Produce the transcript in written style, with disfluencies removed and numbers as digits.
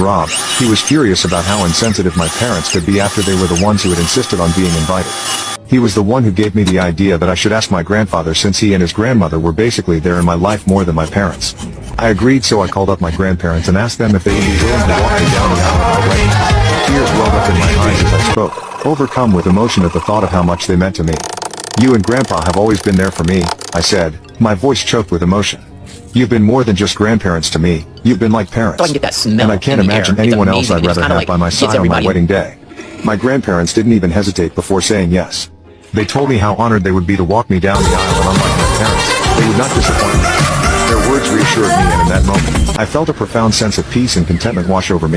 Rob. He was furious about how insensitive my parents could be after they were the ones who had insisted on being invited. He was the one who gave me the idea that I should ask my grandfather since he and his grandmother were basically there in my life more than my parents. I agreed, so I called up my grandparents and asked them if they would be willing to walk me down the aisle on my wedding. Tears welled up in my eyes as I spoke, overcome with emotion at the thought of how much they meant to me. "You and Grandpa have always been there for me," I said, my voice choked with emotion. "You've been more than just grandparents to me, you've been like parents. So I can get that smell And I can't in the imagine air. It's anyone else amazing. I'd It just rather kinda have by my hits side on my everybody. wedding day." My grandparents didn't even hesitate before saying yes. They told me how honored they would be to walk me down the aisle, and unlike my parents, they would not disappoint me. Their words reassured me, and in that moment, I felt a profound sense of peace and contentment wash over me.